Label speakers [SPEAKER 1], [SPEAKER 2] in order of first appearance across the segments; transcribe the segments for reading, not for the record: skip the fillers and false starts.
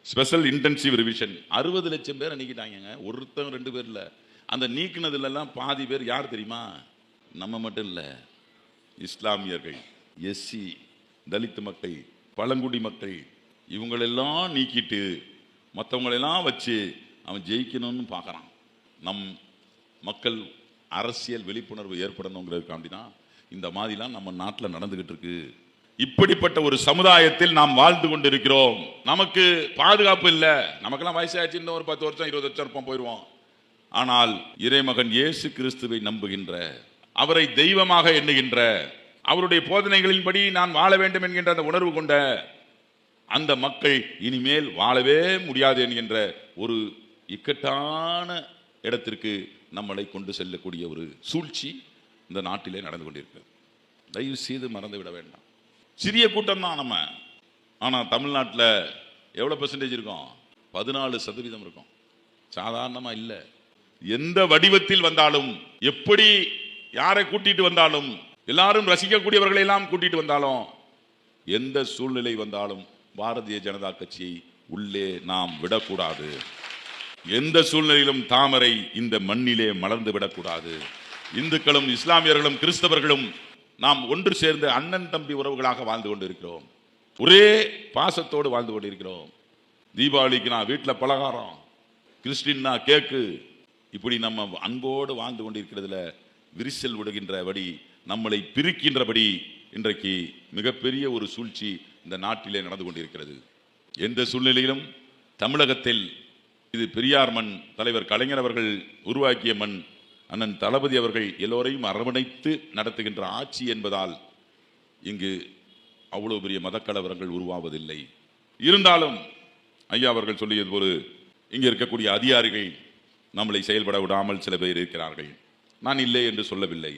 [SPEAKER 1] Special intensive revision 60 லட்சம் பேரை நீக்கிட்டாங்க. ஒருத்தன் 2 பேர் இல்லை. அந்த நீக்கினதுலாம் பாதி பேர் யார் தெரியுமா? நம்ம மட்டும் இல்லை, இஸ்லாமியர்கள், எஸ்சி, தலித் மக்கள், பழங்குடி மக்கள், இவங்களெல்லாம் நீக்கிட்டு மற்றவங்களெல்லாம் வச்சு அவன் ஜெயிக்கணும்னு பார்க்குறான். நம் மக்கள் அரசியல் விழிப்புணர்வு ஏற்படணுங்கிறதுக்காண்டி தான் இந்த மாதிரிலாம் நம்ம நாட்டில் நடந்துகிட்டு இருக்கு. இப்படிப்பட்ட ஒரு சமுதாயத்தில் நாம் வாழ்ந்து கொண்டிருக்கிறோம். நமக்கு பாதுகாப்பு இல்லை. நமக்கெல்லாம் வயசாச்சு, இன்னும் ஒரு 10 வருஷம் 20 வருஷம் இருப்போம், போயிடுவோம். ஆனால் இறைமகன் இயேசு கிறிஸ்துவை நம்புகின்ற, அவரை தெய்வமாக எண்ணுகின்ற, அவருடைய போதனைகளின்படி நான் வாழ வேண்டும் என்கின்ற அந்த உணர்வு கொண்ட அந்த மக்கள் இனிமேல் வாழவே முடியாது என்கின்ற ஒரு இக்கட்டான இடத்திற்கு நம்மளை கொண்டு செல்லக்கூடிய ஒரு சூழ்ச்சி இந்த நாட்டிலே நடந்து கொண்டிருக்கிறது. தயவு செய்து மறந்து விட வேண்டாம். சிறிய கூட்டம் தான் நம்ம. ஆனால் தமிழ்நாட்டில் எவ்வளோ பெர்சன்டேஜ் இருக்கும்? 14% இருக்கும். சாதாரணமாக இல்லை. எந்த வடிவத்தில் வந்தாலும், எப்படி யாரை கூட்டிட்டு வந்தாலும், எல்லாரும் ரசிக்கக்கூடியவர்களை எல்லாம் கூட்டிட்டு வந்தாலும், எந்த சூழ்நிலை வந்தாலும் பாரதிய ஜனதா கட்சியை உள்ளே நாம் விடக்கூடாது. எந்த சூழ்நிலையிலும் தாமரை இந்த மண்ணிலே மலர்ந்து விடக்கூடாது. இந்துக்களும் இஸ்லாமியர்களும் கிறிஸ்தவர்களும் நாம் ஒன்று சேர்ந்து அண்ணன் தம்பி உறவுகளாக வாழ்ந்து கொண்டிருக்கிறோம். ஒரே பாசத்தோடு வாழ்ந்து கொண்டிருக்கிறோம். தீபாவளிக்கு நான் வீட்டில் பலகாரம், கிறிஸ்டின்னா கேக்கு, இப்படி நம்ம அன்போடு வாழ்ந்து கொண்டிருக்கிறதுல விரிசல் விடுகின்றபடி, நம்மளை பிரிக்கின்றபடி இன்றைக்கு மிகப்பெரிய ஒரு சூழ்ச்சி இந்த நாட்டிலே நடந்து கொண்டிருக்கிறது. எந்த சூழ்நிலையிலும் தமிழகத்தில் இது பெரியார் மண், தலைவர் கலைஞர் அவர்கள் உருவாக்கிய மண், அண்ணன் தளபதி அவர்கள் எல்லோரையும் அரவணைத்து நடத்துகின்ற ஆட்சி என்பதால் இங்கு அவ்வளவு பெரிய மதக்கலவரங்கள் உருவாவதில்லை. இருந்தாலும் ஐயா அவர்கள் சொல்லியது போது இங்கே இருக்கக்கூடிய அதிகாரிகள் நம்மளை செயல்பட விடாமல் சில பேர் இருக்கிறார்கள். நான் இல்லை என்று சொல்லவில்லை.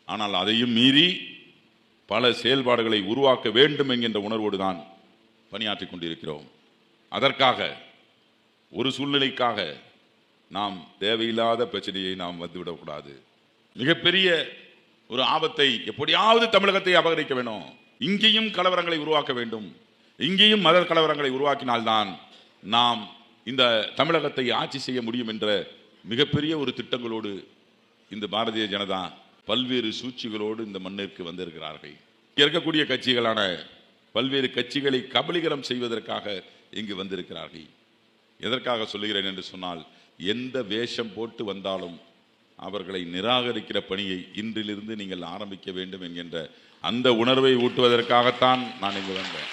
[SPEAKER 1] ஆனால் அதையும் மீறி பல செயல்பாடுகளை உருவாக்க வேண்டும் என்கின்ற உணர்வோடு தான் பணியாற்றி கொண்டிருக்கிறோம். அதற்காக ஒரு சூழ்நிலைக்காக நாம் தேவையில்லாத பிரச்சனையை நாம் வந்துவிடக்கூடாது. மிகப்பெரிய ஒரு ஆபத்தை எப்படியாவது தமிழகத்தை அபகரிக்க வேண்டும். இங்கேயும் கலவரங்களை உருவாக்க வேண்டும். இங்கேயும் மத கலவரங்களை உருவாக்கினால்தான் நாம் இந்த தமிழகத்தை ஆட்சி செய்ய முடியும் என்ற மிகப்பெரிய ஒரு திட்டங்களோடு இந்த பாரதிய ஜனதா பல்வேறு சூழ்ச்சிகளோடு இந்த மண்ணிற்கு வந்திருக்கிறார்கள். இங்கே இருக்கக்கூடிய கட்சிகளான பல்வேறு கட்சிகளை கபலீகரம் செய்வதற்காக இங்கு வந்திருக்கிறார்கள். எதற்காக சொல்லுகிறேன் என்று சொன்னால், எந்த வேஷம் போட்டு வந்தாலும் அவர்களை நிராகரிக்கிற பணியை இன்றிலிருந்து நீங்கள் ஆரம்பிக்க வேண்டும் என்கின்ற அந்த உணர்வை ஊட்டுவதற்காகத்தான் நான் இங்கு வந்தேன்.